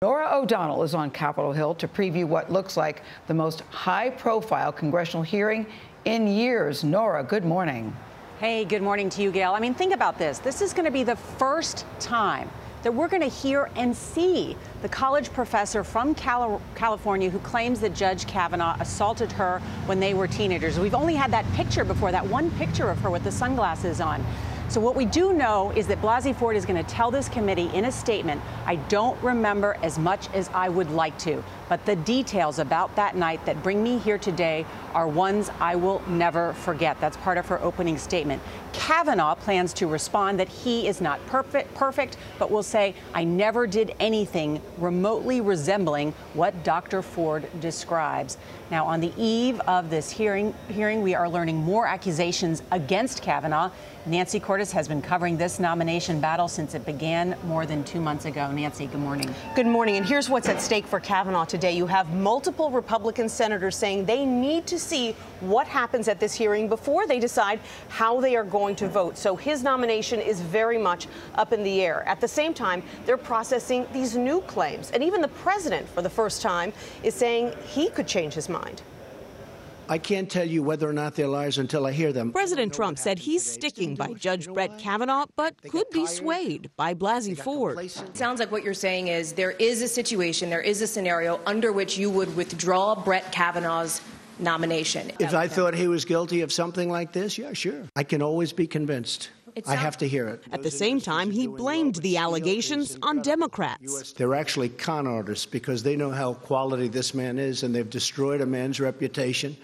Norah O'Donnell is on Capitol Hill to preview what looks like the most high-profile congressional hearing in years. Norah, good morning. Hey, good morning to you, Gayle. I mean, think about this. This is going to be the first time that we're going to hear and see the college professor from California who claims that Judge Kavanaugh assaulted her when they were teenagers. We've only had that picture before, that one picture of her with the sunglasses on. So what we do know is that Blasey Ford is going to tell this committee in a statement, I don't remember as much as I would like to, but the details about that night that bring me here today are ones I will never forget. That's part of her opening statement. Kavanaugh plans to respond that he is not perfect, but will say, I never did anything remotely resembling what Dr. Ford describes. Now, on the eve of this hearing, we are learning more accusations against Kavanaugh. Nancy Cordes has been covering this nomination battle since it began more than 2 months ago. Nancy, good morning. Good morning. And here's what's at stake for Kavanaugh today. You have multiple Republican senators saying they need to see what happens at this hearing before they decide how they are going to vote. So his nomination is very much up in the air. At the same time, they're processing these new claims. And even the president, for the first time, is saying he could change his mind. I can't tell you whether or not they're lies until I hear them. President Trump said he's sticking by Judge Brett Kavanaugh, but could be swayed by Blasey Ford. It sounds like what you're saying is there is a situation, there is a scenario under which you would withdraw Brett Kavanaugh's nomination. If I thought he was guilty of something like this, yeah, sure. I can always be convinced. I have to hear it. At the same time, he blamed the allegations on Democrats. They're actually con artists because they know how quality this man is, and they've destroyed a man's reputation,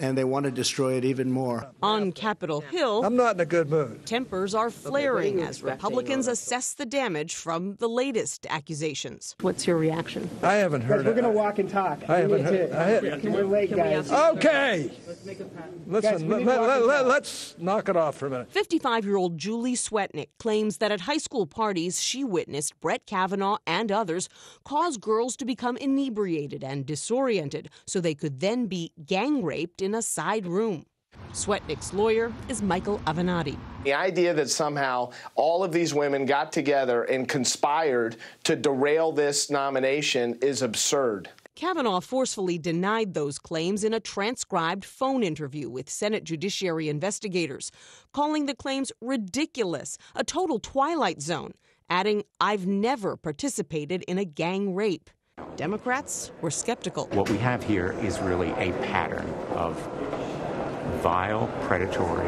and they want to destroy it even more. On Capitol Hill, I'm not in a good mood. Tempers are flaring as Republicans assess the damage from the latest accusations. What's your reaction? I haven't heard it. We're going to walk and talk. I haven't heard. We're late, guys. Okay. Listen, let's knock it off for a minute. 55-year-old Julie Swetnick claims that at high school parties she witnessed Brett Kavanaugh and others cause girls to become inebriated and disoriented so they could then be gang raped in a side room. Swetnick's lawyer is Michael Avenatti. The idea that somehow all of these women got together and conspired to derail this nomination is absurd. Kavanaugh forcefully denied those claims in a transcribed phone interview with Senate Judiciary investigators, calling the claims ridiculous, a total Twilight Zone, adding, I've never participated in a gang rape. Democrats were skeptical. What we have here is really a pattern of vile, predatory,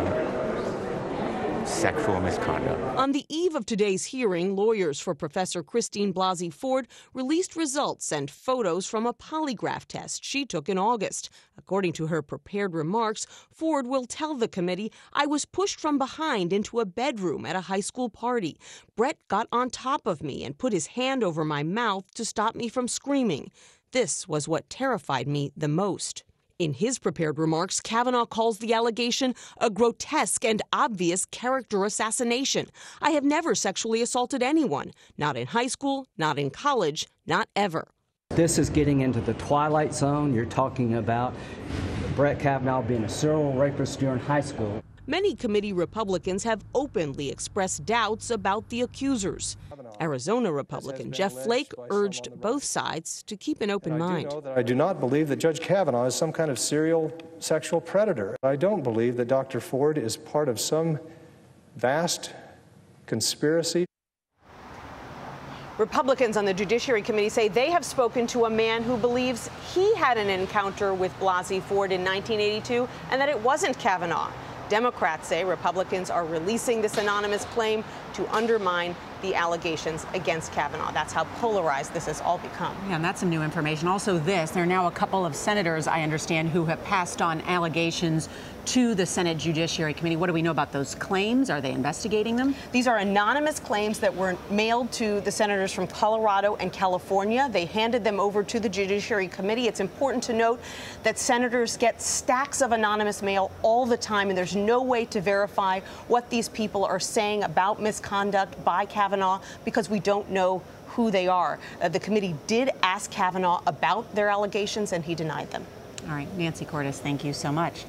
sexual misconduct. On the eve of today's hearing, lawyers for Professor Christine Blasey Ford released results and photos from a polygraph test she took in August. According to her prepared remarks, Ford will tell the committee, I was pushed from behind into a bedroom at a high school party. Brett got on top of me and put his hand over my mouth to stop me from screaming. This was what terrified me the most. In his prepared remarks, Kavanaugh calls the allegation a grotesque and obvious character assassination. I have never sexually assaulted anyone, not in high school, not in college, not ever. This is getting into the Twilight Zone. You're talking about Brett Kavanaugh being a serial rapist during high school. Many committee Republicans have openly expressed doubts about the accusers. Arizona Republican Jeff Flake urged both sides to keep an open mind. I do not believe that Judge Kavanaugh is some kind of serial sexual predator. I don't believe that Dr. Ford is part of some vast conspiracy. Republicans on the Judiciary Committee say they have spoken to a man who believes he had an encounter with Blasey Ford in 1982 and that it wasn't Kavanaugh. Democrats say Republicans are releasing this anonymous claim to undermine the allegations against Kavanaugh. That's how polarized this has all become. Yeah, and that's some new information. Also this, there are now a couple of senators, I understand, who have passed on allegations to the Senate Judiciary Committee. What do we know about those claims? Are they investigating them? These are anonymous claims that were mailed to the senators from Colorado and California. They handed them over to the Judiciary Committee. It's important to note that senators get stacks of anonymous mail all the time, and there's no way to verify what these people are saying about misconduct by Kavanaugh because we don't know who they are. The committee did ask Kavanaugh about their allegations, and he denied them. All right, Nancy Cordes, thank you so much.